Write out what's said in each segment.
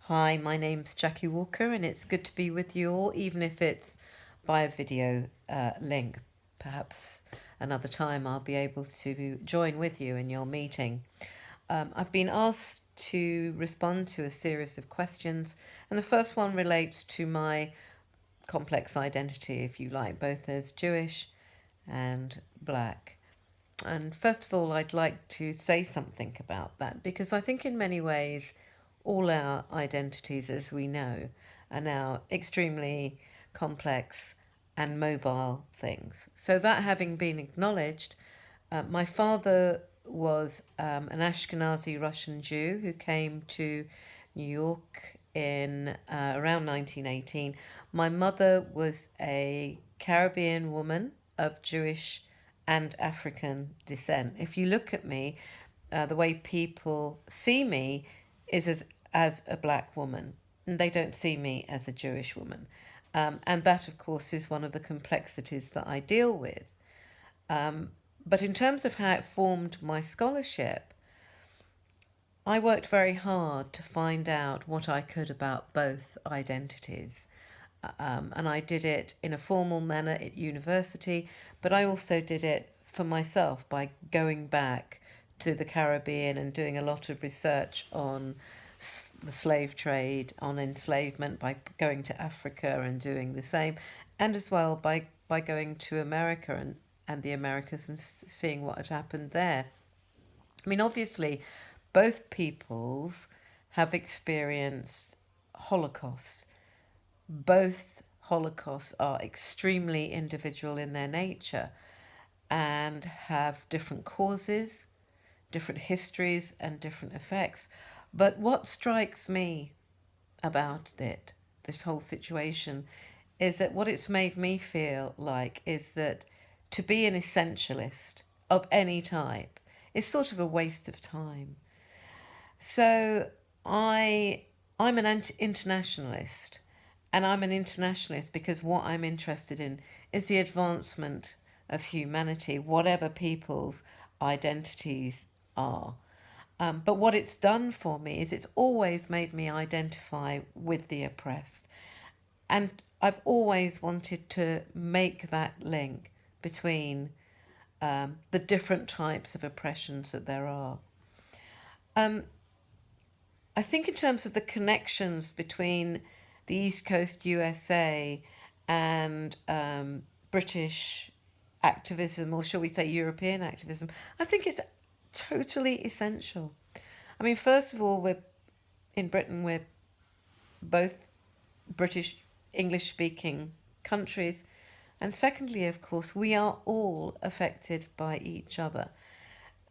Hi, my name's Jackie Walker, and it's good to be with you all, even if it's by a video link. Perhaps another time I'll be able to join with you in your meeting. I've been asked to respond to a series of questions, and the first one relates to my complex identity, if you like, both as Jewish and black. And first of all, I'd like to say something about that because I think in many ways, all our identities, as we know, are now extremely complex and mobile things. So, that having been acknowledged, my father was an Ashkenazi Russian Jew who came to New York in around 1918. My mother was a Caribbean woman of Jewish and African descent. If you look at me, the way people see me is as a black woman, and they don't see me as a Jewish woman. And that, of course, is one of the complexities that I deal with. But in terms of how it formed my scholarship, I worked very hard to find out what I could about both identities. And I did it in a formal manner at university, but I also did it for myself by going back to the Caribbean and doing a lot of research on the slave trade, on enslavement, by going to Africa and doing the same, and as well by going to America and the Americas and seeing what had happened there. I mean, obviously, both peoples have experienced Holocaust. Both Holocausts are extremely individual in their nature and have different causes, different histories, and different effects. But what strikes me about this whole situation, is that what it's made me feel like is that to be an essentialist of any type is sort of a waste of time. So I I'm an internationalist, and I'm an internationalist because what I'm interested in is the advancement of humanity, whatever people's identities are. But what it's done for me is it's always made me identify with the oppressed. And I've always wanted to make that link between the different types of oppressions that there are. Um, I think, in terms of the connections between the East Coast USA and British activism, or shall we say European activism, I think it's totally essential. I mean, first of all, we're in Britain, we're both British English speaking countries. And secondly, of course, we are all affected by each other.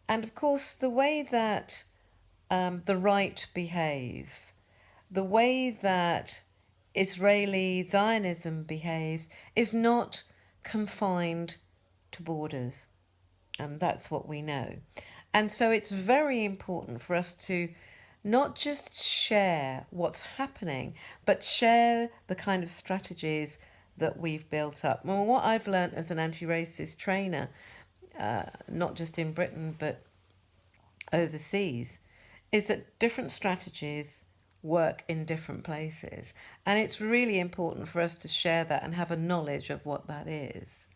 And of course, the way that the right behave, the way that Israeli Zionism behaves, is not confined to borders. And that's what we know. And so it's very important for us to not just share what's happening, but share the kind of strategies that we've built up. Well, what I've learned as an anti-racist trainer, not just in Britain but overseas, is that different strategies work in different places. And it's really important for us to share that and have a knowledge of what that is.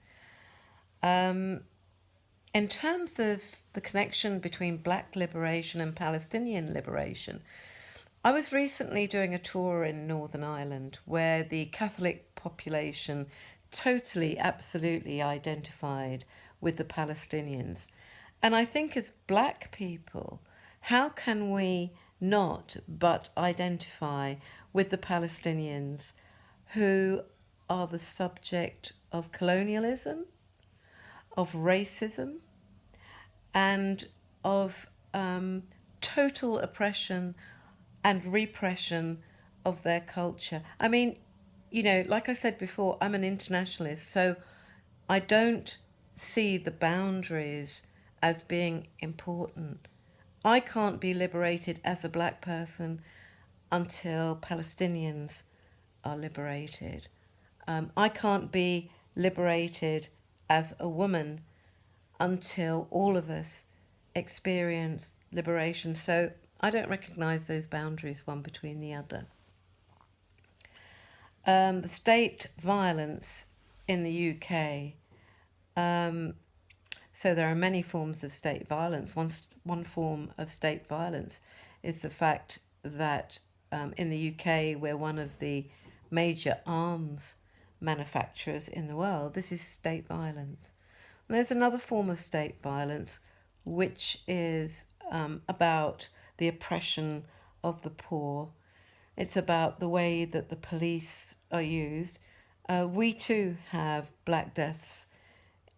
In terms of the connection between black liberation and Palestinian liberation, I was recently doing a tour in Northern Ireland where the Catholic population totally, absolutely identified with the Palestinians. And I think, as black people, how can we not but identify with the Palestinians who are the subject of colonialism, of racism, and of total oppression and repression of their culture? I mean, like I said before, I'm an internationalist, so I don't see the boundaries as being important. I can't be liberated as a black person until Palestinians are liberated. I can't be liberated as a woman until all of us experience liberation. So I don't recognise those boundaries one between the other. The state violence in the UK. So there are many forms of state violence. One form of state violence is the fact that in the UK we're one of the major arms manufacturers in the world. This is state violence. And there's another form of state violence which is about the oppression of the poor. It's about the way that the police are used. We too have black deaths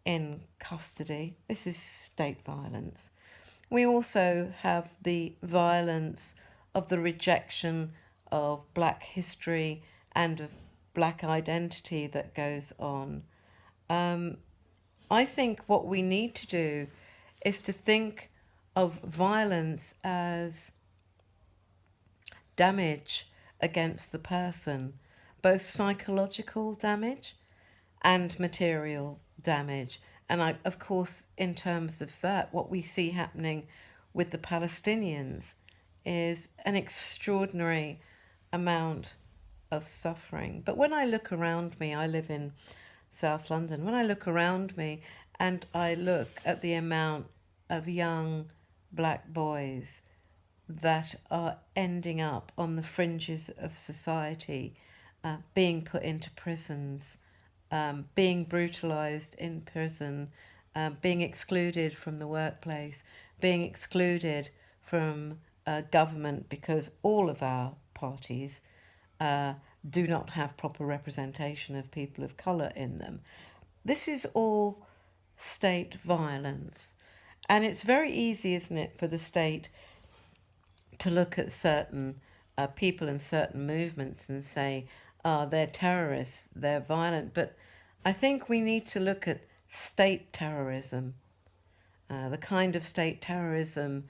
in custody. This is state violence. We also have the violence of the rejection of black history and of black identity that goes on. I think what we need to do is to think of violence as damage against the person, both psychological damage and material damage. And of course, in terms of that, what we see happening with the Palestinians is an extraordinary amount of suffering. But when I look around me, I live in South London. When I look around me and I look at the amount of young black boys that are ending up on the fringes of society, being put into prisons, being brutalized in prison, being excluded from the workplace, being excluded from government because all of our parties do not have proper representation of people of colour in them. This is all state violence. And it's very easy, isn't it, for the state to look at certain people and certain movements and say, they're terrorists, they're violent. But I think we need to look at state terrorism, the kind of state terrorism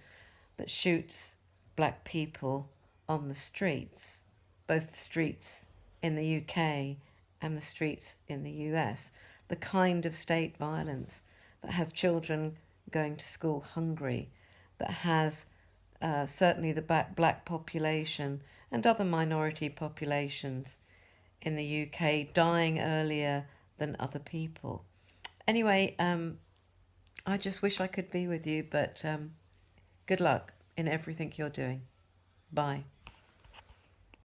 that shoots black people on the streets, both the streets in the UK and the streets in the US, the kind of state violence that has children going to school hungry, that has certainly the black population and other minority populations in the UK dying earlier than other people. Anyway, I just wish I could be with you, but good luck in everything you're doing. Bye.